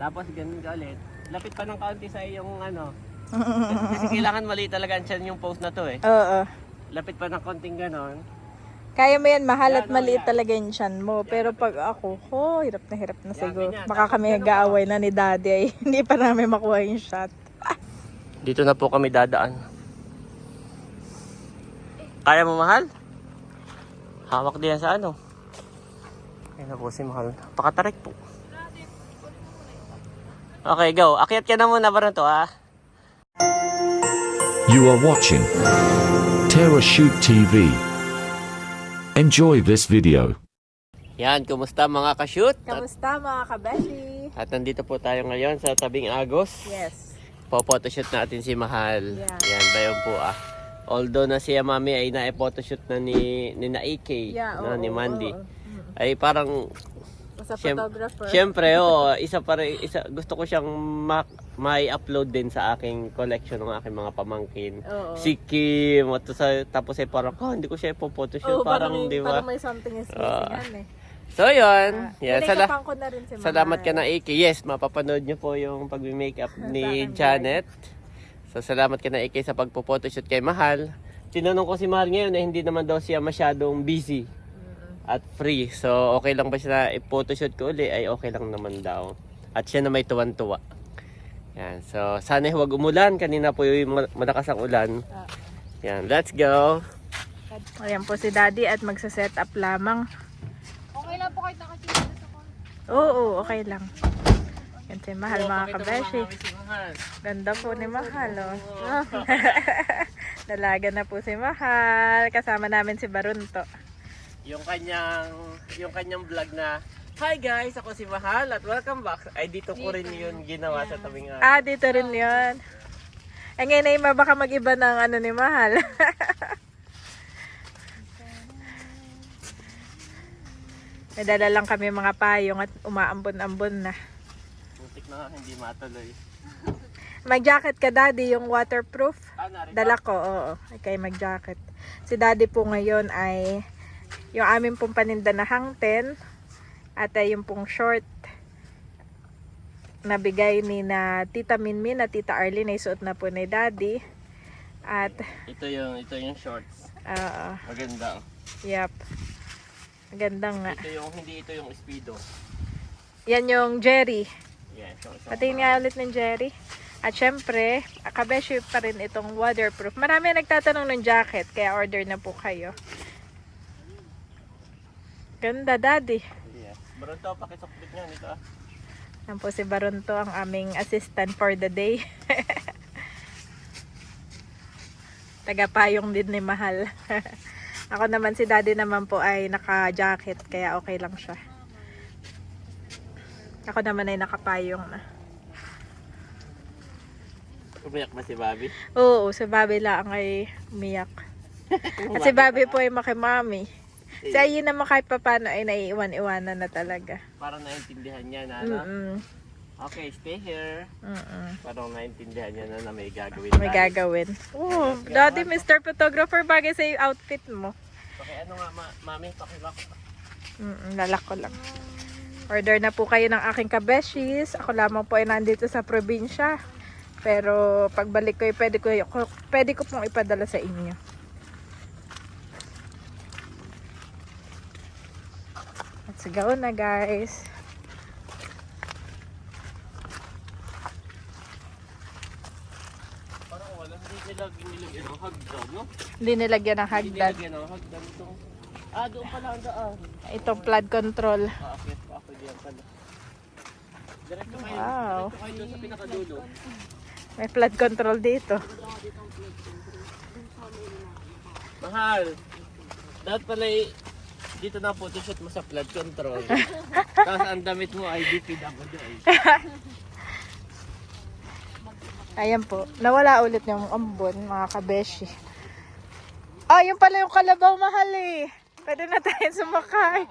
Tapos ganun ka ulit. Lapit pa ng kaunti sa yung ano. Kasi kailangan mali talaga ang tiyan yung post na to eh. Oo. Lapit pa ng konting ganon. Kaya mo yan, mahal at Yan, maliit yan. talaga yung tiyan mo. Pero pag ako, hirap na Yan, siguro. ganyan. Baka Tapos kami ganun nag-aaway na ni daddy ay hindi pa namin makuha yung shot. Dito na po kami dadaan. Kaya mo mahal? Hawak din yan sa ano. Ayun na po si mahal. Pakatarik po. Okay, go. Akyat ka na muna ba to ah? You are watching Terra Shoot TV. Enjoy this video. Yan, kumusta mga ka-shoot? Kamusta mga kabeshi? At nandito po tayo ngayon sa tabing Agos. Yes. Po-photoshoot natin si Mahal. Yeah. Yan, bayon po ah. Although na siya mami ay na-photoshoot na ni Naike, Yeah, no, oo, ni Mandy. oo. Ay parang Sa photographer. Siyempre, oh, gusto ko siyang mai-upload din sa aking collection ng aking mga pamangkin. Oo. Si Kim, tapos ay parang, hindi ko siya Oo, po-photoshoot. Parang, di ba? Parang may something is missing eh. So, yun. Yan, Pinikapan ko na rin si salamat ka Mahal. na, Iki. Yes, mapapanood niyo po yung pag-makeup ni Janet. So, salamat ka na, Iki, sa pagpo-photoshoot kay Mahal. Tinanong ko si Mahal ngayon na hindi naman daw siya masyadong busy at free. So, okay lang ba siya na i-photoshoot ko uli? Ay, okay lang naman daw. At siya na may tuwan-tuwa. Yan. So, sana huwag umulan. Kanina po yung malakas ang ulan. Yan. Let's go. Ayan po si daddy at magsa-set up lamang. Okay lang po kahit nakasira sa ko. Oo, okay lang. Yan si Mahal mga kabeshi. Ganda po ni Mahal oh. Dalaga na po si Mahal. Kasama namin si Barunto. Yung kanyang vlog na, "Hi guys, ako si Mahal at welcome back." Ay dito ko rin yun ginawa sa tabing Agos. Dito rin yun. Eh ngayon ay baka mag-iba ng ano ni Mahal. May dala lang kami mga payong at umaambon-ambon na. Muntik na nga, hindi matuloy. Mag-jacket ka daddy, yung waterproof. Narito. Dala ko, oo. Okay, mag-jacket. Si daddy po ngayon ay yung aming pong paninda na hangten at yung pong short na bigay ni na Tita Minmin at Tita Arlene ay suot na po ni daddy. At Ito yung shorts. Maganda. yep. Maganda nga. Hindi ito yung Speedo. Yan yung Jerry. Yes. Patingin nga ulit ng Jerry. At syempre, kabeshi pa rin itong waterproof. Marami nagtatanong ng jacket, kaya order na po kayo. Ganda, daddy. Yes. Barunto, pakisukbit nga nito ah. Yan po si Barunto, ang aming assistant for the day. Tagapayong din ni Mahal. Ako naman, si daddy naman po ay naka-jacket, kaya okay lang siya. Ako naman ay nakapayong na. Umiyak ba si Bobby? Oo, si Bobby lang ay umiyak. At si Bobby po ay makimami. Si Ayi naman kahit papano ay naiiwan-iwanan na talaga. Parang naintindihan niya na, no? Mm-mm. Okay, stay here. Mm-mm. Parang naintindihan niya na may gagawin May gagawin. Oh, daddy, Mr. Photographer, bagay sa yung outfit mo. Okay, ano nga, mami, pakibak. Lalak ko lang. Order na po kayo ng aking kabeshis. Ako lamang po ay nandito sa probinsya. Pero pagbalik ko, pwede ko pong ipadala sa inyo. Let's go na, guys. Parang wala, hindi nilagyan ng hagdan, no? Hindi nilagyan ng Hindi hagdan. nilagyan ng hagdan itong... doon pala ang daan. Itong flood control. Okay, ako diyan pala. Diretso kayo, Wow. diretso kayo doon sa pinakadulo. May flood control dito. Mahal, dapat pala dito na photoshoot mo sa flood control. Tapos ang damit mo ay DPWH. Ayan po. Nawala ulit yung ambon, mga kabeshi. Yung pala yung kalabaw, Mahal eh. Pwede na tayo sumakay.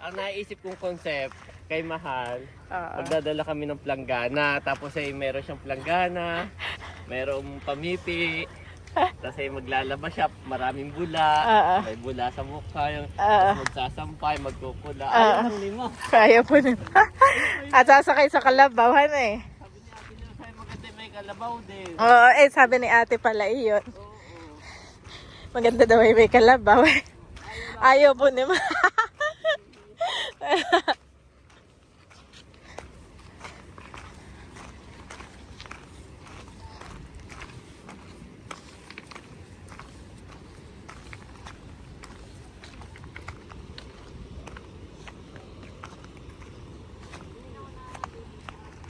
Ang naisip kong concept kay Mahal, Oo. magdadala kami ng planggana, tapos ay meron siyang planggana, merong pamipi, Tapos ay maglalaba siya, maraming bula. Oo. May bula sa mukha. Yung, Oo. tapos magsasampay, magkukula. Ayaw lang lima. Kaya po na. At sasakay sa kalabaw, ano eh. Sabi niya, ate niya, sa'yo maganda may kalabaw din. Oo, sabi ni ate pala iyon. Maganda daw ay may kalabaw. Ayaw po naman.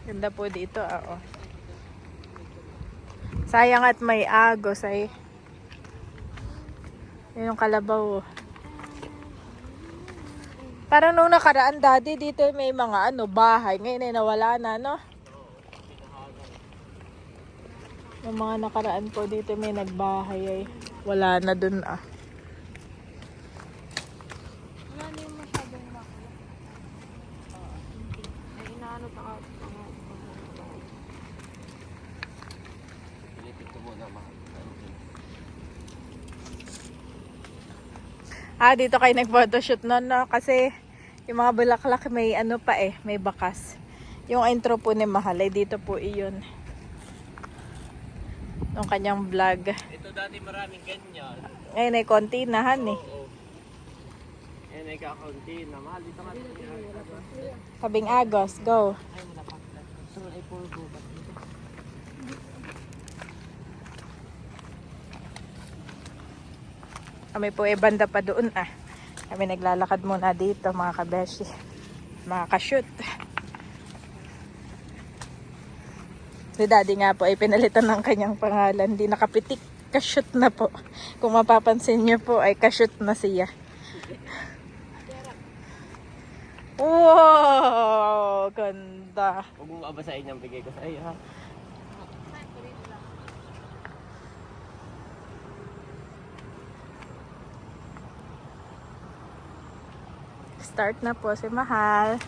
Ganda po dito, oo. Sayang at may agos ay. Yun yung kalabaw. Parang nung nakaraan dati dito may mga bahay. Ngayon ay nawala na, no? Yung mga nakaraan po dito may nagbahay ay. Wala na dun ah. Wala na yung masyadong maklo. Ay, inaano pa ako. Pilipit ko muna mga. Dito kayo nag-photoshoot noon, no? Kasi yung mga bulaklak may pa eh, may bakas. Yung intro po ni Mahal ay dito po iyon. Nung kanyang vlog. Ito dati maraming ganyan. Ngayon ay konti na, han eh. Oo. Yan ay kakaunti na. Mahal dito nga. Kabing Agos, go. Ay, wala pa. So, ay puro gubat dito. Kami po ay banda pa doon ah. Kami naglalakad muna dito mga kabeshi. Mga ka-shoot. Si Daddy nga po ay pinalitan ng kanyang pangalan. Di nakapitik. Ka-shoot na po. Kung mapapansin nyo po ay ka-shoot na siya. Wow! Ganda. Huwag mong abasain yung bigay ko sa iyo ha. Start na po si Mahal.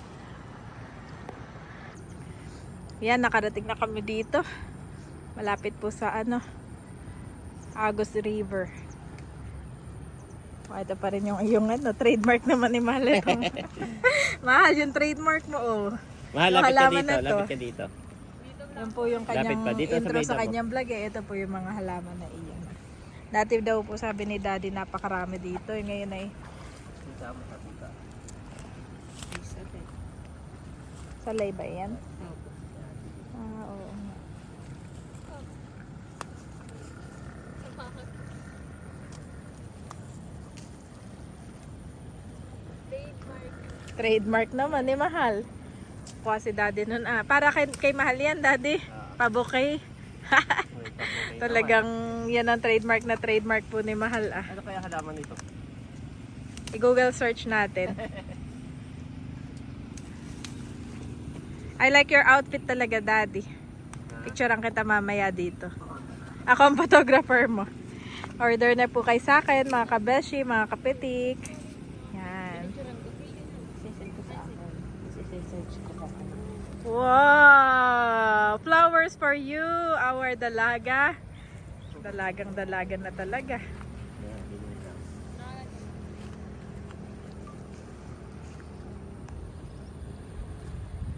Yan, nakarating na kami dito. Malapit po sa Agos River. Ito pa rin yung trademark naman ni Mahal. Mahal, yung trademark mo oh. Mahal, Yung lapit ka halaman dito. na to. Lapit ka dito. Yan po yung Lapit kanyang pa, dito sa intro may sa damo. kanyang vlog eh. Ito po yung mga halaman na iyan. Dati daw po sabi ni Daddy napakarami dito. Ngayon ay Sama ka dito. salay ba yan? Oo. Trademark naman ni Mahal. Kuha si Daddy nun para kay Mahal yan, Daddy. Pabukay. Talagang yan ang trademark na trademark po ni Mahal Ano kaya halaman nito? I-Google search natin. I like your outfit talaga, Daddy. Picturean kita mamaya dito. Ako ang photographer mo. Order na po kay sa akin, mga kabeshi, mga kapitik. Yan. Wow! Flowers for you, our dalaga. Dalagang dalaga na talaga.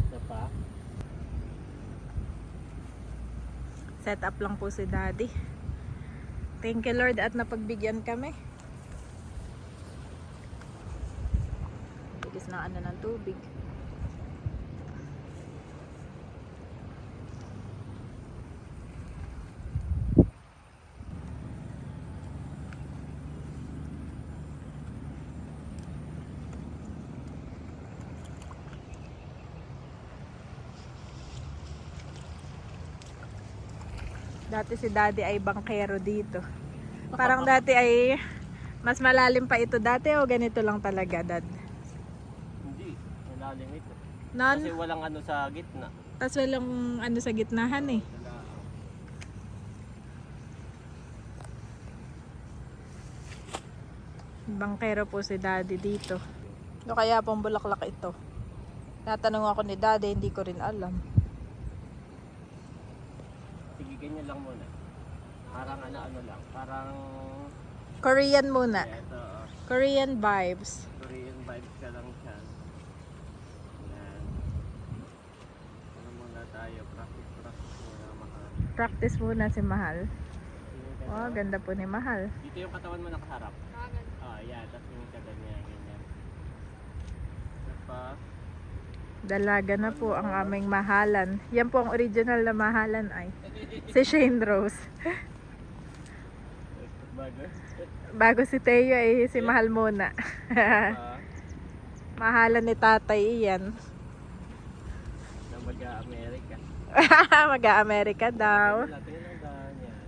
Ito pa. Set up lang po si Daddy. Thank you Lord at napagbigyan kami. Bilis na ng tubig. Dati si Daddy ay bangkero dito. Parang dati ay mas malalim pa ito dati o ganito lang talaga, Dad? Hindi. Malalim ito. Nan, Kasi walang ano sa gitna. tas walang sa gitnahan eh. Bangkero po si Daddy dito. Ano kaya pong bulaklak ito? Natanong ako ni Daddy, hindi ko rin alam. Sige, ganyan lang muna. Parang ano lang, parang Korean muna. ito, Korean vibes. Korean vibes ka lang siya. Yan. Ano muna tayo, practice muna mahal. Practice muna si Mahal. Tingin ka Oh, daw. ganda po ni Mahal. Dito yung katawan mo nakaharap. Kagan. Yan, tapos yung ka ganyan, ganyan. Ito pa. Dalaga na po ang aming mahalan. Yan po ang original na mahalan ay. Si Shane Rose. Bago. Bago si Teo ay si Mahal muna. Mahalan ni tatay iyan. Na mag-America. Mag-Amerika daw. Tingin lang daan yan.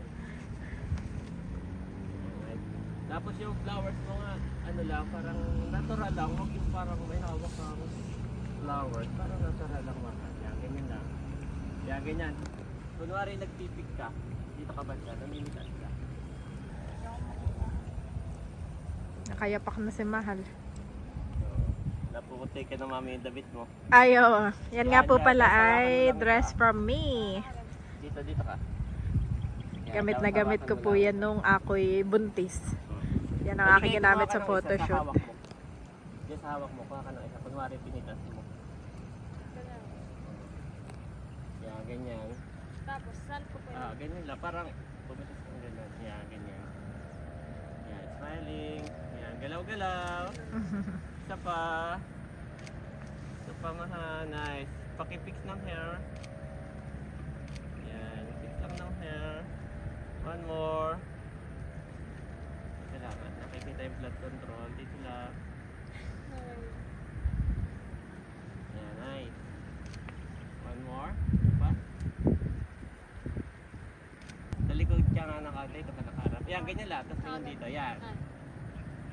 Alright. Tapos yung flowers mo nga, ano lang, parang natural lang. Huwag yung parang may hawak kang flowers. Parang natural lang mga. Yan, ganyan lang. Yan, ganyan. Kunwari nagpipik ka, dito ka ba siya, namimitas ka. Nakayapak na si Mahal. So, napukutay ka ng mami yung damit mo. Ayo, yan nga po Yan, pala yan. ay Hawakan mo lang dress ito. from me. Dito ka. Yan, Gamit na tapos gamit ko hawakan po mo lang. yan nung ako'y buntis. Yan ang Pwede aking kayo ginamit kuha ka sa ng isa photoshoot. hawak mo. Diyan sa hawak mo, kuha ka ng isa. Kunwari pinitas mo. Yan, ganyan. Tapos, saan ko pa yun? Ganyan lang. Parang pumitas kang ganyan. Yan, ganyan. Yan, smiling. Yan, galaw-galaw. Isa pa. Isa pa maha. Nice. Pakifix ng hair. Yan, fix lang ng hair. One more. Kailangan. Nakikita yung blood control. Dito lang. Yan, nice. One more. Isa pa. Sa likod siya nga nakagay. Ito ka nakaharap. Yan, ganyan lang. Tapos tingin dito. Yan.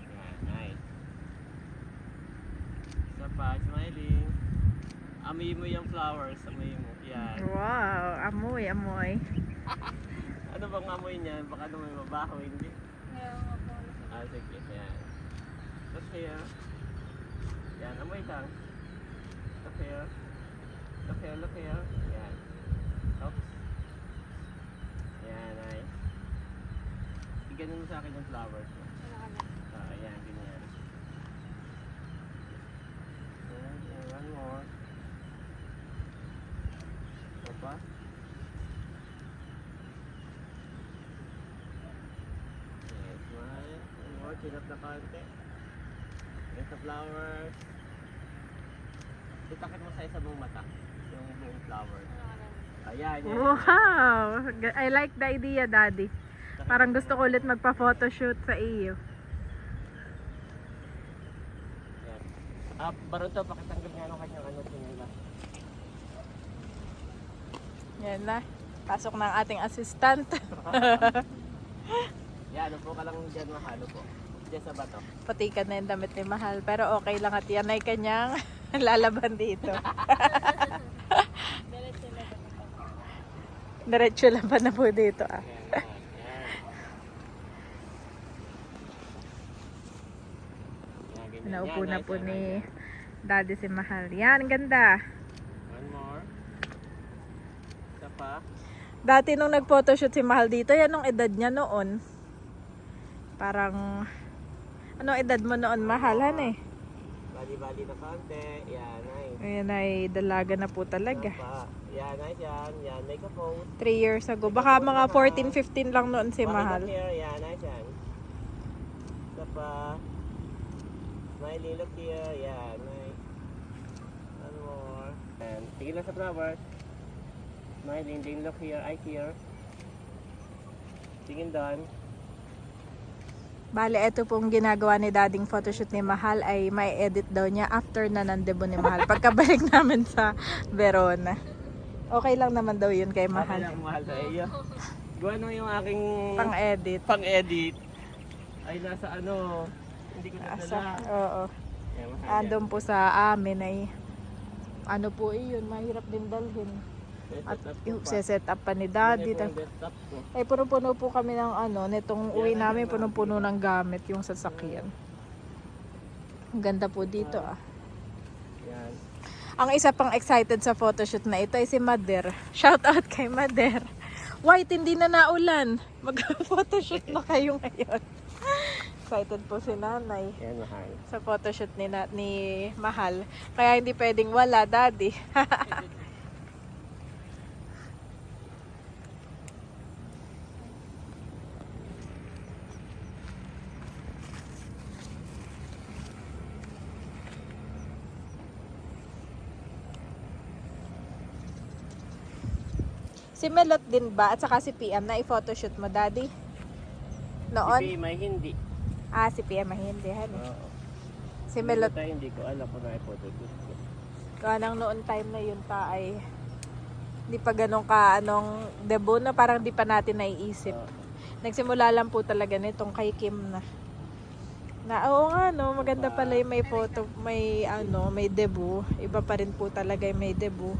Yan, nice. Isa pa, smiling. Amoy mo yung flowers. Amoy mo. Yan. Wow, amoy, amoy. Ano bang amoy niyan? Baka naman mabaho. Hindi. Ngayon nga po. Sige. Yan. Tapos here. Yan, amoy lang. Look here. Look here, look here. Yan. Oops. Yan, nice. Iganon mo sa akin yung flowers mo. Yan, ganyan. Yan, one more. Ito pa. Yes, smile. One more, chin up na konti. Yan sa flowers. Itakit mo sa isa mong mata. Yung buong flowers. Ayan, yan. Wow! I like the idea, Daddy. Parang gusto ko ulit magpa-photoshoot sa iyo. Yan. Baron to, pakitanggal nga nung kanyang ano sinila. Yan na. Pasok ng ating assistant. Yan, upo ka lang dyan, mahalo po. Dyan sa bato. Patikan na yung damit ni Mahal. Pero okay lang at yan ay kanyang lalaban dito. Diretso na ba? Diretso laban na po dito ah. Yan, yan. Yan, ganyan. Naupo Yan, na nice, po yan, ni yan. Daddy si Mahal. Yan, ganda. One more. Isa pa. Dati nung nag-photoshoot si Mahal dito, yan ang edad niya noon. Parang, anong edad mo noon, Mahalan eh? Bali-bali na konti. Yan, nice. Ayan ay dalaga na po talaga. Isa pa. Yan, nice yan. Yan, make a pose. 3 years ago. Baka mga 14, 15 lang noon si Mahal. Look here. Yan, nice yan. Isa pa. Smiling, look here. Yan, nice. One more. And tingin lang sa flowers. Smiling, then look here. Eyes here. Tingin doon. Bale, ito pong ginagawa ni Dading photoshoot ni Mahal ay may edit daw niya after na nandebo ni Mahal. Pagkabalik namin sa Verona. Okay lang naman daw yun kay Okay Mahal. lang, mahal sa iyo. Gawa nung yung aking Pang-edit. pang-edit ay nasa ano, hindi ko Asa, nadala. oo. Yan, mahal yan. Andun po sa amin ay ano po iyon, mahirap din dalhin. At set up pa ni Daddy. Yan po ang desktop ko. Ay puno-puno po kami ng ano, nitong uwi namin puno-puno ng gamit yung sasakyan. Ang ganda po dito ah. Yan. Ang isa pang excited sa photoshoot na ito ay si Mader. Shout out kay Mader. White, hindi na naulan. Mag-photoshoot na kayo ngayon. Excited po si nanay Yan, mahal. sa photoshoot ni Mahal. Kaya hindi pwedeng wala, daddy. Si Melot din ba at saka si PM na i-photoshoot mo, daddy? Noon? Si may hindi. Ah, si PM ay hindi. Hani. Oo. Si Melot, Tayo, hindi ko alam kung na-photoshoot ko. kanang noon time na yun ta ay hindi pa ganun ka anong debut na parang di pa natin naiisip. Nagsimula lang po talaga nitong kay Kim na. Oo nga no, maganda pala yung may photo, may ano, may debut. Iba pa rin po talaga yung may debut.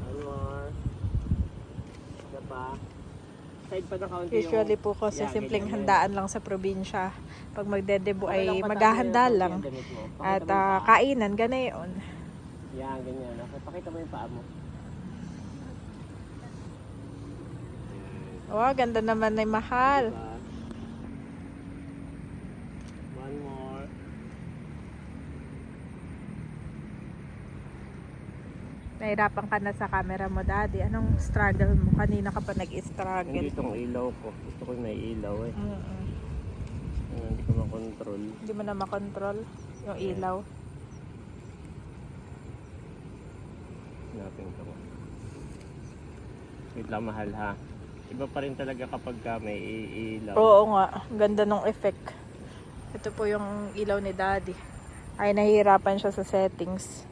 One more. Isa pa. Side pa na kaunti Usually yung... po kasi Yan, simpleng ganyan, handaan lang sa probinsya. Pag magde-debut Okay lang ay ba tayo maghahanda yung lang. damit mo? Pakita At mo yung paa. kainan, ganayon. Yan, ganyan. Okay, pakita mo yung paa mo. Oh, ganda naman ay Mahal. Diba? One more. Nahirapan ka na sa camera mo, daddy. Anong struggle mo? Kanina ka pa nag-struggle. Hindi itong ilaw ko. Gusto ko yung may ilaw eh. Mm-mm. Hindi ko makontrol. Hindi mo na makontrol yung ilaw. Hanapin ko. Wait lang, mahal ha. Iba pa rin talaga kapag may ilaw. Oo nga. Ang ganda ng effect. Ito po yung ilaw ni daddy. Ay, nahihirapan siya sa settings.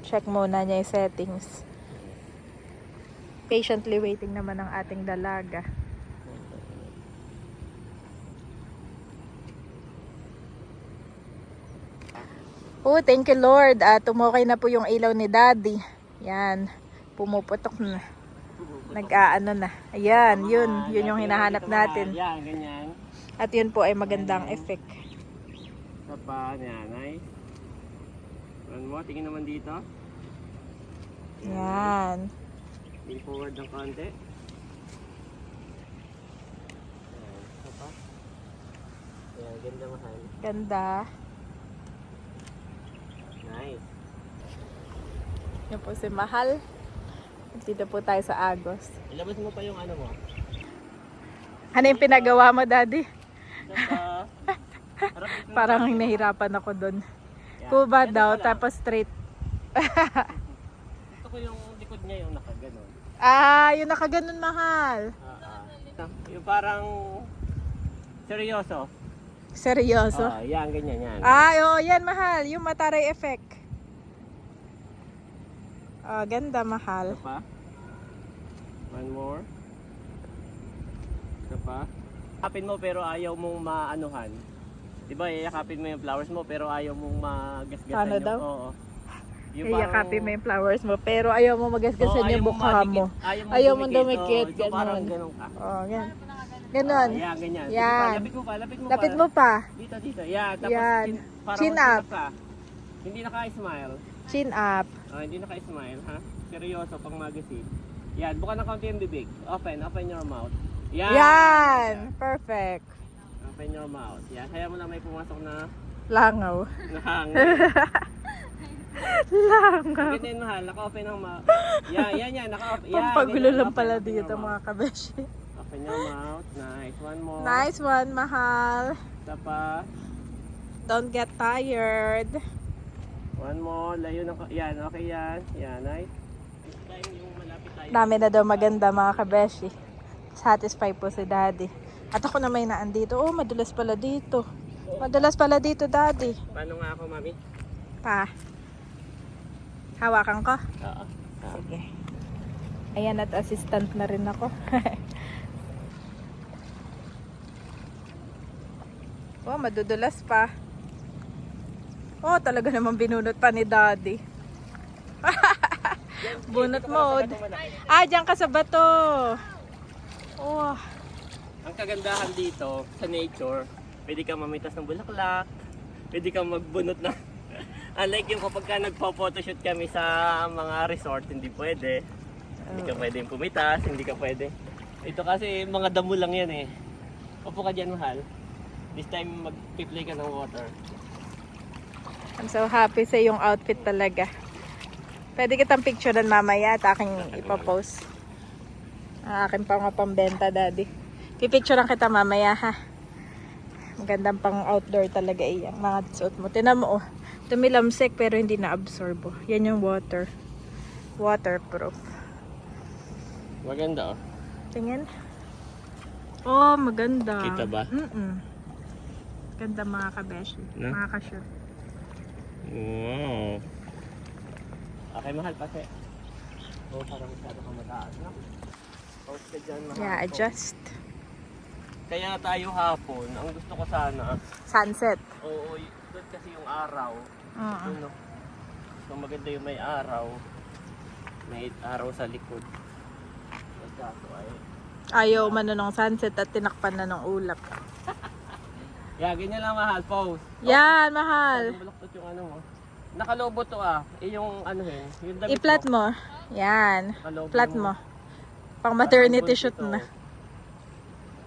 Check muna niya yung settings. Patiently waiting naman ang ating dalaga. Oh, thank you Lord. Tumukay na po yung ilaw ni daddy. Yan. Pumuputok na. Nag-aano na. Ayan, yun yung hinahanap natin. Yan, ganyan. At yun po ay magandang effect. Sa pa, yan, nice. One more, tingin naman dito. Yan. Lean forward ng konti. Yan, sa pa. Yan, ganda mahal. Ganda. Nice. Yan po si Mahal. Dito po tayo sa Agos. Ilabas mo pa yung ano mo. Ano yung pinagawa mo, daddy? Sa harap ito. Parang nahirapan ako doon. Yan. Kuba Ganun daw, pala. tapos straight. Gusto ko yung likod niya yung nakaganon. Ah, yung nakaganon, Mahal. Yung parang seryoso. Seryoso? Yan, ganyan, yan. Ah, oo, yan, Mahal. Yung mataray effect. Oh, ganda, Mahal. Isa pa. One more. Isa pa. Yakapin mo pero ayaw mong maanuhan. Diba, yakapin mo yung flowers mo pero ayaw mong magasgasan Ano yung... daw? Oo. Iyakapin mo yung flowers mo, pero ayaw mo magasgasan yung mukha mo. Ayaw mong dumikit, So, parang ganon. ganon ka. Oh, yan. Ganon. Yan, ganyan. Sige Yan. pa, lapit mo pa, lapit mo pa. Lapit mo pa. Dito. Yan, tapos Yan. parang Chin mag-chin up. ka. Hindi naka-smile. Chin up. Hindi naka-smile, ha? Seryoso, pang magazine. Yan, buka na kaunti yung bibig. Open your mouth. Yan! Yan! Perfect. Open your mouth. Yan, kaya mo na may pumasok na Langaw. hangin. Langaw. Ganyan, mahal. Naka-open ang mouth. Yan, naka-open. Yan, Pampagulo ganyan. lang pala Open your dito, mouth. mga kabeshi. Open your mouth. Nice. One more. Nice one, Mahal. Isa pa. Don't get tired. One more. Layo ng... Yan, okay yan. Yan, nice. Next time yung malapit tayo. Dami na daw maganda, mga kabeshi. Satisfied po si daddy. At ako na may naan dito. Oh, madulas pala dito. Madulas pala dito, daddy. Paano nga ako, mami? Pa. Hawakan ko. Oo. Sige. Ayan, at assistant na rin ako. Oh, madudulas pa. Oh, talaga naman binunot pa ni daddy. Bunot mode. Ah, diyan ka sa bato. Oh, Ang kagandahan dito sa nature, pwede kang mamitas ng bulaklak, pwede kang magbunot na. Unlike yung kapag ka nagpo-photoshoot kami sa mga resort, hindi pwede. Hindi ka pwedeng pumitas, hindi ka pwede. Ito kasi mga damo lang yan eh. Upo ka dyan, mahal. This time mag-play ka ng water. I'm so happy sa yung outfit talaga. Pwede kitang picturean mamaya at aking ipopost. Ang aking pambenta, daddy. Pipicturean kita mamaya, ha? Magandang pang outdoor talaga iyang mga suot mo. Tinan mo, oh. Tumilamsik pero hindi na-absorb. Oh. Yan yung water. Waterproof. Maganda oh. Tingin. Oh, maganda. Kita ba? Ganda mga kabeshi. No? Mga kasyo. Wow. Okay, mahal kasi. Oh, parang masyado kang mataas, no? Pause ka dyan, mahal. Yeah, adjust. Kaya tayo hapon, ang gusto ko sana, Sunset. oo, doon kasi yung araw. Doon, no? So maganda yung may araw. May araw sa likod. Magkaso ay. Ayaw man ng sunset at tinakpan na ng ulap. Yeah, ganyan lang mahal, pause. Yan, mahal. Baluktot yung ano mo. Nakalobo to ah. Yung ano yung damit I-flat mo. Yan. Nakalobo Flat mo. Pang maternity shoot ito. na.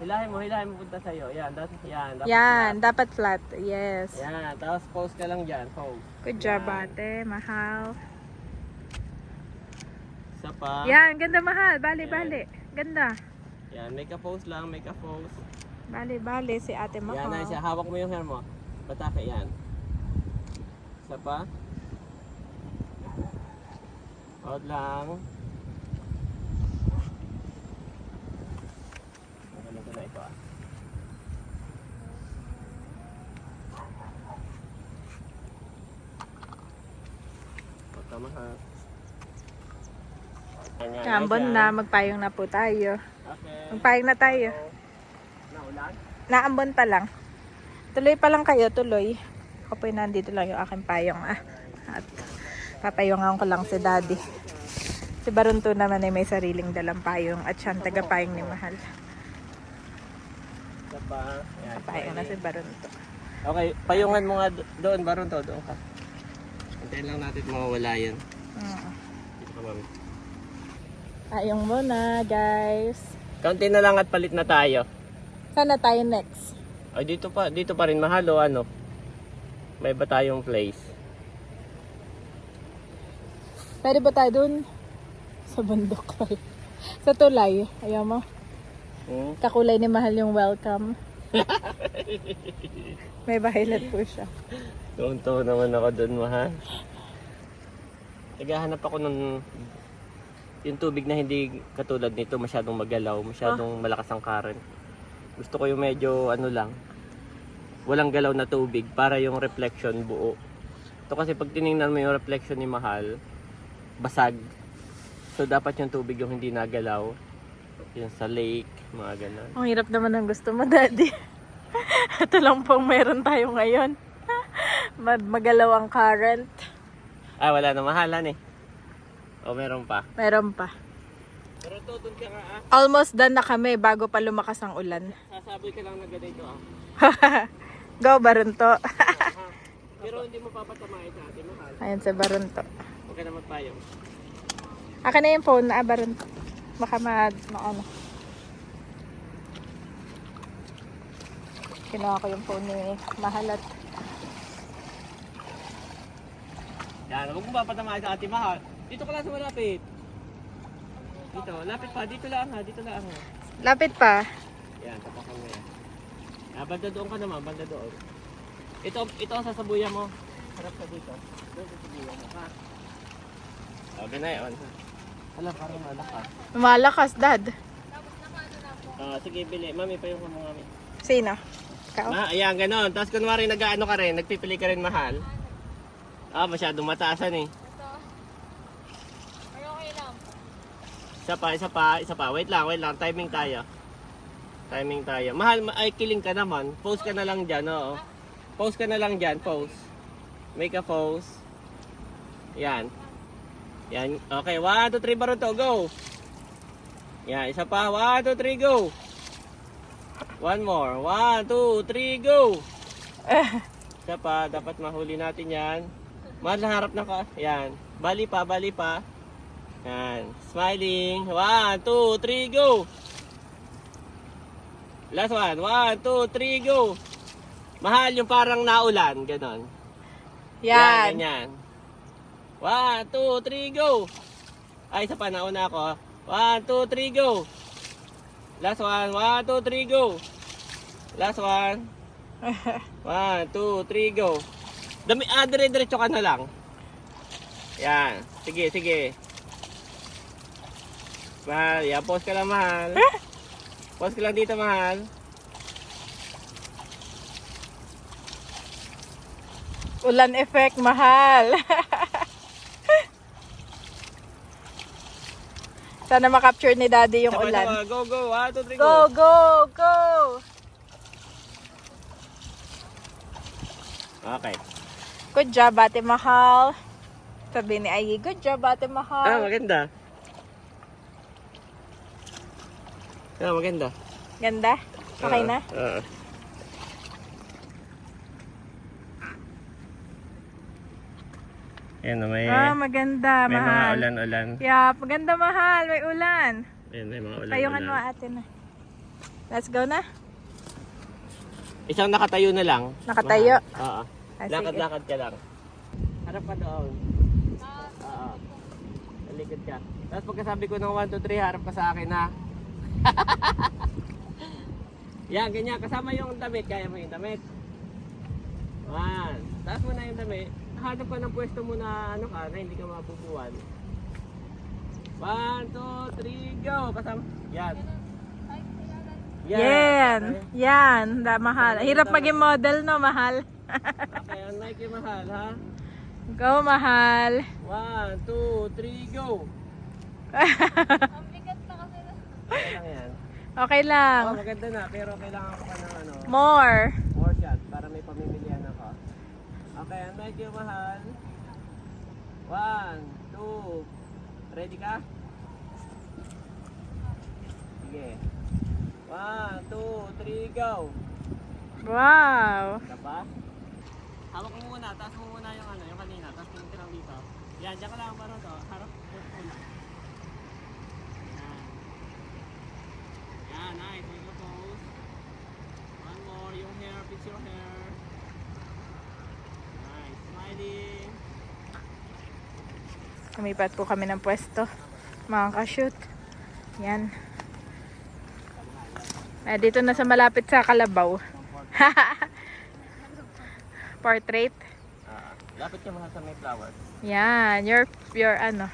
Hilahin mo punta sa'yo. Yan, dapat Yan, flat. dapat flat. Yes. Yan, tapos pause ka lang dyan, pause. Good job, ate. Mahal. Isa pa. Yan, ganda mahal. Bali, bali. Ganda. Yan, make a pose lang, make a pose. Bali, bali si ate Yan mahal. na siya, hawak mo yung hair mo. Patake yan. Isa pa. Out lang. Magaling ko na ito ah. Huwag ka mahal. Ganyan, Ambon guys, na, yan. magpayong na po tayo. Okay. Magpayong na tayo. Naulan? Naambon pa lang. Tuloy pa lang kayo, tuloy. Ako po nandito lang yung aking payong. At papayungan ko lang si daddy. Si Barunto naman ay may sariling dalang payong at siya ang tagapayong ni Mahal. Isa pa. Yan. Papayong na si Barunto. Okay, payungan mo nga doon, Baron to, doon ka. Hintayin lang natin mawawala yan. Dito ka, mami. Payong muna, guys. Kaunti na lang at palit na tayo. Sana tayo next. Ay, dito pa rin mahal o ano? May ba tayong place? Pwede ba tayo dun? Sa bundok. Sa tulay. Ayaw mo? Hmm? Kakulay ni Mahal yung welcome. May violet po siya. Tunto naman ako doon, mahal. Naghahanap ako ng yung tubig na hindi katulad nito, masyadong magalaw, masyadong malakas ang current. Gusto ko yung medyo ano lang, walang galaw na tubig para yung reflection buo. Ito kasi pag tiningnan mo yung reflection ni Mahal, basag. So dapat yung tubig yung hindi nagalaw. Yung sa lake, mga ganun. Ang hirap naman ang gusto mo, daddy. Ito lang pong meron tayo ngayon. Magalaw ang current. Ah, wala na mahalan eh. O meron pa. Meron pa. Pero to, doon ka nga ah. Almost done na kami bago pa lumakas ang ulan. Sasaboy ka lang na ganito ah. Go, Barunto. Pero hindi mo papatamain sa atin, Mahal. Ayan si Barunto. Huwag ka na magpayong. Akin na yung phone na, Barunto. Baka ano. Kinuha ko yung phone ni Mahal at Yan, huwag mo papatamain sa atin, Mahal. Dito ka lang sa malapit. Dito, lapit pa. Dito lang ha, dito lang ha. lapit pa. Yan, tapakan mo yan. Ah, banda doon ka naman, banda doon. Ito ang sasabuyan mo. Harap ka dito. Doon sasabuyan mo, ha? Okay na yun. Hala, parang malakas. Malakas, Dad. Sige, bili. Mami, pa yung mo, mami. Sino? Ikaw? Ayan, ganon. Tapos kunwari nag-ano ka rin, nagpipili ka rin, Mahal. Ah, masyadong mataasan eh. Ay, okay lang. Isa pa. Wait lang. Timing tayo. Mahal, ay kiling ka naman. Pose ka na lang dyan, oo. Pose ka na lang dyan, pose. Make a pose. Yan. Okay, 1, 2, 3, Baruto, go! Yan, isa pa. 1, 2, 3, go! One more. 1, 2, 3, go! Isa pa, dapat mahuli natin yan. Mahal, harap na ka. Yan. Bali pa. Yan. Smiling. 1, 2, 3, go! Last one. 1, 2, 3, go! Mahal yung parang naulan. Ganon. Yan. Ganyan. 1, 2, 3, go! Ay, isa pa. Nauna ako. 1, 2, 3, go! Last one. 1, 2, 3, go! Last one. 1, 2, 3, go! Dire-diretso ka na lang. Yan. Sige, sige. Mahal. Yan, pause ka lang, mahal. Pause ka lang dito, mahal. Ulan effect, mahal. Sana makapture ni Daddy yung Sabay, ulan. sabay. Go, go. 1, 2, 3, Go, go. go, go! Okay. Good job, Ate Mahal. Sabi ni Ayi, good job, Ate Mahal. Maganda. Maganda. Ganda? Okay na? Ayan na, may Maganda, mga mahal. ulan-ulan. Yeah, maganda, mahal. May ulan. Ayan, may mga ulan-ulan. Kayong ano, ate na. Let's go na. Isang nakatayo na lang. Nakatayo? Mahal. Oo. Ah, sige. Lakad-lakad ka lang. Harap ka doon. Oo. Talikod ka. Tapos pagkasabi ko ng 1, 2, 3, harap ka sa akin ha. Yan, ganyan. Kasama yung damit. Kaya mo yung damit. 1. Taas mo na yung damit. Hanap ka ng pwesto mo na ano ka, na hindi ka mapupuan. 1, 2, 3, go! Kasama. Yan. Yan. Yan. Mahal. Hirap maging model, no, mahal? Okay, ang Nike, mahal, ha? Go, mahal. 1, 2, 3, go! Ang bigat na kasi na. Okay lang yan. Okay lang. Maganda na, pero kailangan ko pa ng ano, More. more shot para may pamimilian ako. Okay, ang Nike, mahal. 1, 2, ready ka? Sige. 1, 2, 3, go! Wow. Ka pa? Hawak mo muna, taas mo muna yung ano, yung kanina, tapos tingin dito. Yan, dyan ka lang para to. Harap mo muna. Yan. Yan, nice. Make a pose. One more, yung hair, fix your hair. Nice, smiling. Lumipat po kami ng pwesto. Mga ka-shoot. Yan. Dito na sa malapit sa Kalabaw. Portrait. Lapit ka muna sa may flowers. Yan, your ano.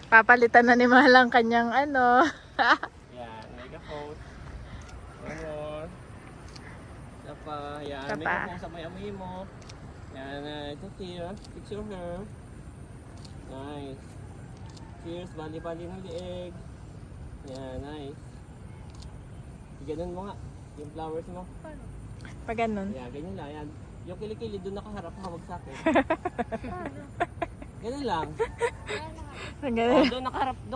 Papalitan na ni Mahal ang kanyang ano. Yan, make a pose. One more. Isa pa, yan. Isa Make pa. a pose sa may amoy mo. Yan, ito here. Fix your hair. Nice. Cheers, bali-bali ng liig. Yan, nice. Ganun mo nga. Yung flowers mo. Pag ganun. Yan, ganyan lang. Yan. Yung kilikili, doon nakaharap, hawag sa akin. Ganun lang. Ganun. Doon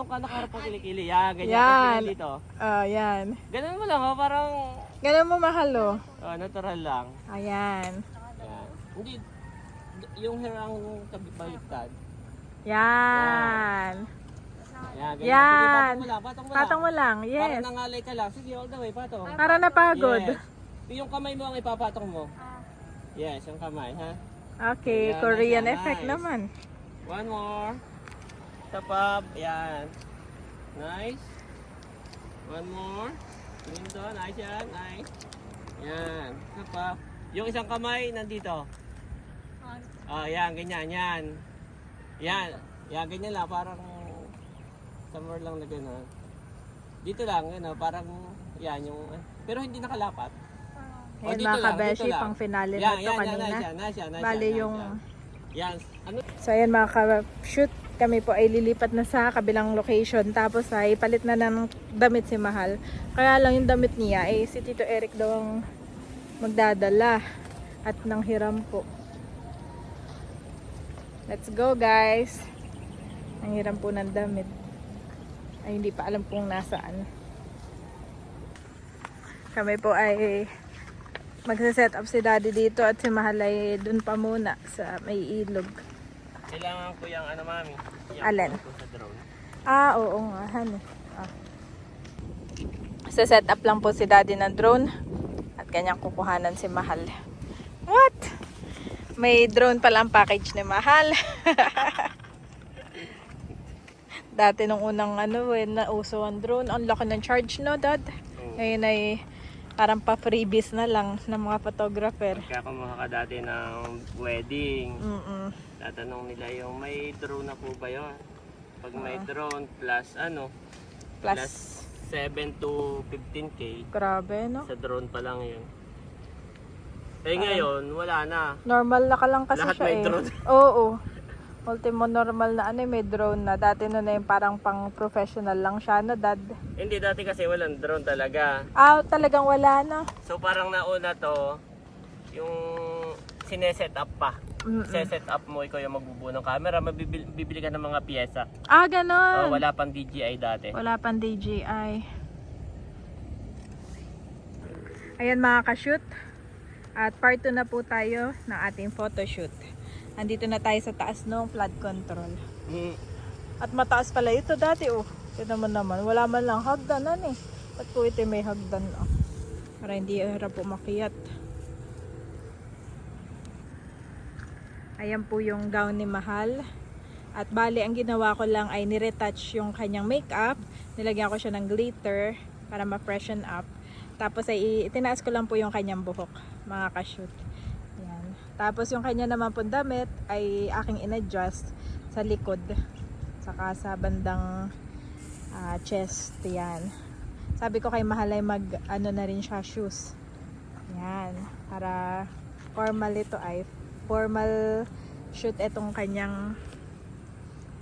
ka nakaharap ang kilikili. Yan, ganyan. Yan. Tapos dito. Yan. Ganun mo lang, oh, parang Ganun mo, Mahal, oh. natural lang. Ayan. Yan. Hindi, yung hair ang baliktad. Yan. Yan, ganyan. Yan. Sige, patong mo lang. Patong mo lang. Parang Yes. nangalay ka lang. Sige, all the way, patong. Para napagod. Yes. Yung kamay mo ang ipapatong mo. Yes, yung kamay, ha? Okay, Yan, Korean nice, effect nice. naman. One more. Step up. Yan. Nice. One more. Dito. Nice yan. Nice. Yan. Step up. Yung isang kamay nandito. Oh, yan. Ganyan. Yan. Yan. Yan. Ganyan lang. Parang somewhere lang na gano'n. Dito lang. Gano'n. Parang yan yung... Pero hindi nakalapat. O, Ayan dito mga lang, kabeshi, dito lang. pang finale na Yan, to yan, kanina. Nice yan. Nice yan. Nice Bali yan, yung... Yan. Ano? So ayan mga ka-shoot, kami po ay lilipat na sa kabilang location. Tapos ay palit na ng damit si Mahal. Kaya lang yung damit niya ay si Tito Eric daw ang magdadala. At nang hiram po. Let's go guys. Ang hiram po ng damit. Ay hindi pa alam kung nasaan. Kami po ay magsa-set up si Daddy dito at si Mahal ay dun pa muna sa may ilog. Kailangan ko yung ano, mami. Yung Alin? ko sa drone. Oo nga, honey. Set up lang po si daddy ng drone at kanyang kukuhanan si Mahal. What? May drone pala ang package ni Mahal. Dati nung unang nauso ang drone, ang laki ng charge, no, Dad? Ngayon ay parang pa-freebies na lang ng mga photographer. Pagka kumuha ka dati ng wedding, tatanong nila yung may drone na po ba yun? Pag may drone plus plus 7 to 15k, Grabe, no? sa drone pa lang yun. Eh ngayon, wala na. Normal na ka lang kasi Lahat siya may drone. Oo. Ultimo normal na may drone na. Dati na yung parang pang professional lang siya, no, Dad? Hindi, dati kasi walang drone talaga. Talagang wala na. So parang nauna to, yung sineset up pa. Set up mo, ikaw yung magbubuo ng camera, bibili ka ng mga pyesa. Ganon. Wala pang DJI dati. Wala pang DJI. Ayan mga ka-shoot. At part 2 na po tayo ng ating photoshoot. Andito na tayo sa taas ng flood control. At mataas pala ito dati, Ito naman. Wala man lang hagdanan eh. Ba't po ito may hagdan? Para hindi harap umakyat. Ayan po yung gown ni Mahal. At bali, ang ginawa ko lang ay niretouch yung kanyang makeup. Nilagyan ko siya ng glitter para ma-freshen up. Tapos ay itinaas ko lang po yung kanyang buhok, mga ka-shoot. Yan. Tapos yung kanya naman po damit ay aking in-adjust sa likod. Saka sa bandang chest. Yan. Sabi ko kay Mahal ay na rin siya shoes. Yan. Para formal ito ay formal shoot itong kanyang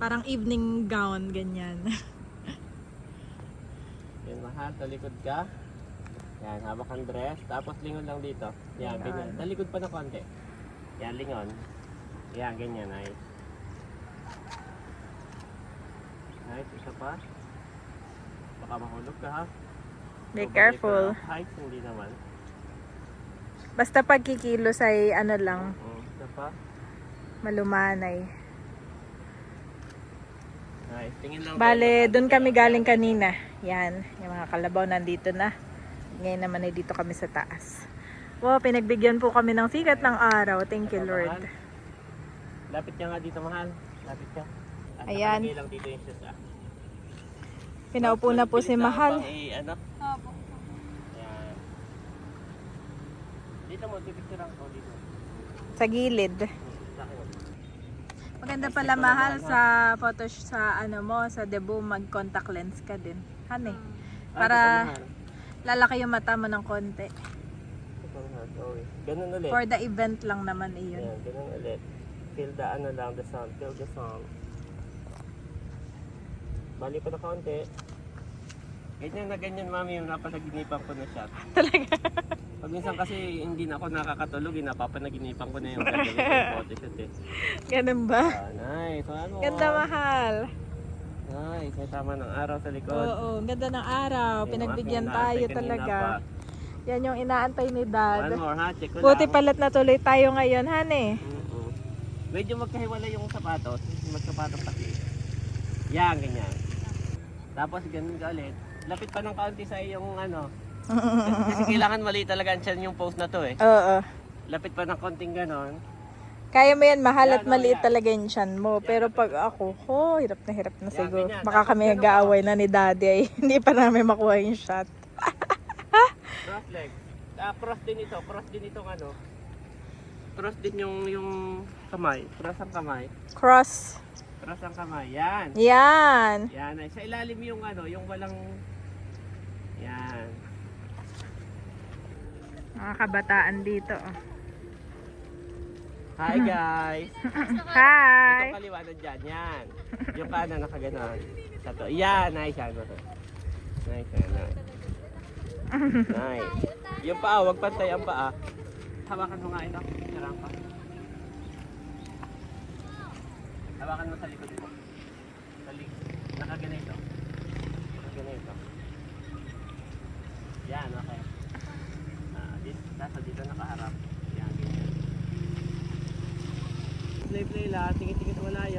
parang evening gown, ganyan. Yan, Mahal, talikod ka. Yan, hawak ang dress. Tapos lingon lang dito. Yan, ganyan. Talikod pa na konti. Yan, lingon. Yan, ganyan. Nice. Nice, isa pa. Baka mahulog ka, ha? Be So, careful. balik ka. Height, hindi naman. Basta pagkikilos ay lang, Isa pa. malumanay. Nice. Tingin lang. Bale, doon kami galing kanina. Yan, yung mga kalabaw nandito na. Ngayon naman ay dito kami sa taas. Wow, pinagbigyan po kami ng sikat ng araw. Thank you, Lord. Lapit ka nga dito, Mahal. Lapit ka. At Ayan. nakalagay lang dito yung shoes, Pinaupo na po si Mahal. Opo. Yan. Dito mo, pipicturean ko dito. Sa gilid. Maganda pala, Mahal, sa photo sa sa debut mag-contact lens ka din. Honey. Para lalaki yung mata mo ng konti. Ganun ulit. For the event lang naman iyon. Yan, ganun ulit. Feel the lang, the sound. Feel the sound. Bali pa na kaunti. Ganyan, mami, yung napanaginipan ko na shot. Talaga? Pag minsan kasi hindi na ako nakakatulog, napapanaginipan ko na yung gagawin ko yung photoshoot eh. Ganun ba? Nice. Ano? Ganda, Mahal. Nice. May tama ng araw sa likod. Oo, ganda ng araw. Yung Pinagbigyan aking tayo inaantay kanina talaga. pa. Yan yung inaantay ni Dad. One more ha, check ko Buti lang. palat natuloy tayo ngayon, honey. Medyo magkahiwalay yung sapatos. Magsapatos kasi. Yan, ganyan. Tapos ganun ka ulit. Lapit pa ng kaunti sa iyong kasi kailangan mali talaga ang tiyan yung pose na to eh. Oo. Lapit pa ng konting ganon. Kaya mo yan, Mahal, at Yan, maliit yan. talaga yung tiyan mo. Pero pag ako, hirap na Yan, siguro. ganyan. Baka Tapos kami ganun nag-aaway na ni Daddy ay hindi pa namin makuha yung shot. Cross leg. Cross din ito. Cross din itong Cross din yung kamay. Cross ang kamay. Cross. Cross ang kamay. Yan. Yan. Yan. Sa ilalim yung yung walang... Yan. Mga kabataan dito. Hi guys. Hi. Itong kaliwa na dyan. Yan. Yung kanan nakaganon. Sato. Yan. Nice yan. Nice. Nice. Nice. Yung paa. Huwag pantay ang paa. Hawakan mo nga ito. Sarang pa. Hawakan mo sa likod mo. Sa likod. Nakaganito. Nakaganito. Yan. Okay. Dito nakaharap. Yan. Ganyan. Play lang. Tingin-tingin sa malayo.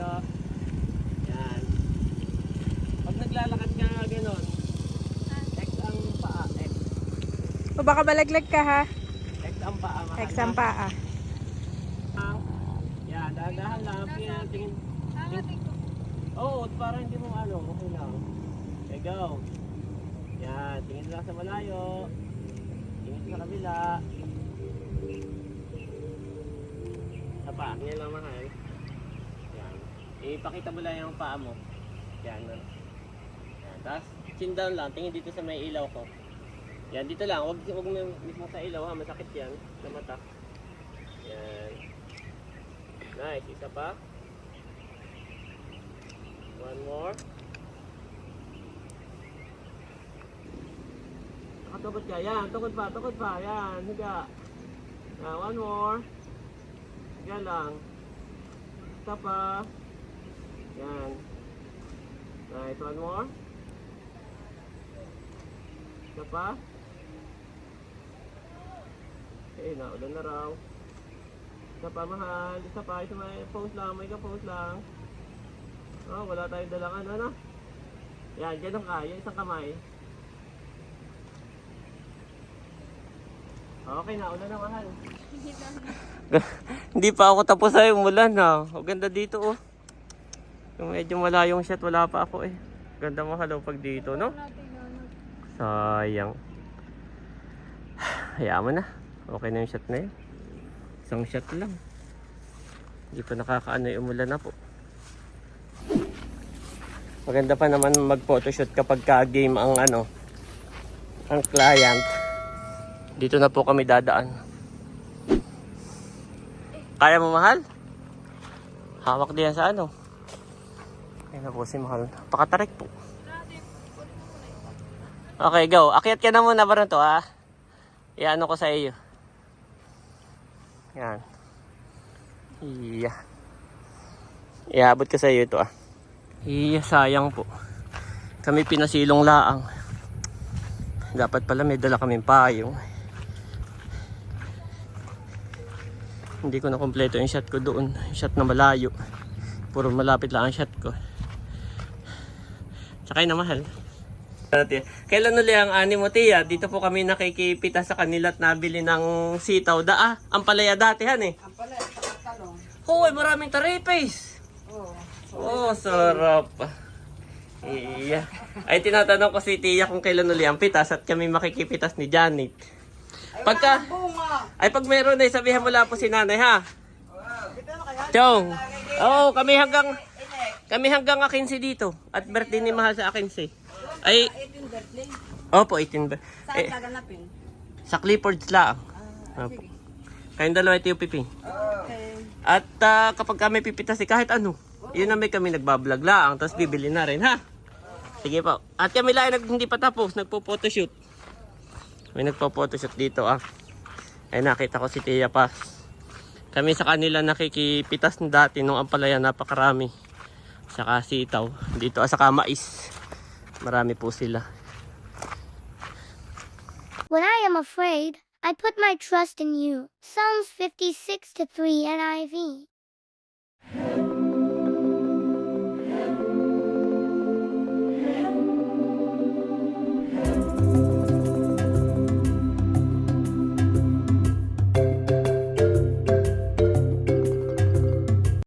baka malaglag ka ha. Ex ang paa. Ex ang paa. Yan, dahan-dahan lang. Tingin. Oo, para hindi mo okay lang. Okay, go. Yan, tingin lang sa malayo. Tingin sa kabila. Sa paa, yan lang mahal. Yan. Ipakita mo lang yung paa mo. Yan. Yan. Tapos, chin down lang. Tingin dito sa may ilaw ko. Yan, dito lang. Huwag mo mismo sa ilaw ha. Masakit yan. Sa mata. Yan. Nice. Isa pa. One more. Nakatukod ka. Yan. Tukod pa. Yan. Higa. Yan. One more. Higa lang. Isa pa. Yan. Nice. One more. Isa pa. Okay. Naulan na raw. Isa pa, mahal. Isa pa. May pose lang. May ka-pose lang. Oh, wala tayong dalang ano. Yan, ganun ka. Yung isang kamay. Okay na, ulan na mahal. Hindi pa ako tapos ay umulan ha. O ganda dito oh. Yung medyo malayong shot, wala pa ako eh. Ganda mahal pag dito, no? Sayang. Hayaan mo na. Okay na yung shot na yun. Isang shot lang. Hindi pa nakakaano yung umulan na po. Maganda pa naman mag-photoshoot kapag ka-game ang ang client. Dito na po kami dadaan. Kaya mo mahal? Hawak diyan sa Ayun na po si mahal. Pakatarik po. Okay, go. Akyat ka na muna ba to ha? Iano ko sa iyo. Yan. Iya. Iabot ka sa iyo ito Iya, sayang po. Kami pinasilong laang. Dapat pala may dala kaming payong. Hindi ko na kompleto yung shot ko doon. Yung shot na malayo. Puro malapit lang ang shot ko. Sakay na mahal. Kailan uli ang ani mo, Tia? Dito po kami nakikipita sa kanila at nabili ng sitaw. Ang palaya datihan eh. Ang pala, talong. Hoy, maraming taripes. Oh, sarap. Iya. Ay, tinatanong ko si Tia kung kailan uli ang pitas at kami makikipitas ni Janet. Pagka, pag meron na, sabihan mo lang po si nanay, ha? Chong. Oo, kami hanggang 15 dito. At birthday ni Mahal sa 15. Ay, 18 birthday. opo, 18 ba? Saan gaganapin? Sa Clifford's lang. Opo. Kayong dalawa ito yung piping. Okay. At kapag kami pipitas, kahit yun na may kami nagbablog lang, tapos bibili na rin, ha? Sige po. At kami lang hindi pa tapos, nagpo-photoshoot. May nagpo-photoshoot dito, Ay, nakita ko si Tia Paz. Kami sa kanila nakikipitas ng dati nung ampalaya, napakarami. Saka sitaw. Dito, saka mais. Marami po sila. When I am afraid, I put my trust in you. Psalms 56:3 NIV.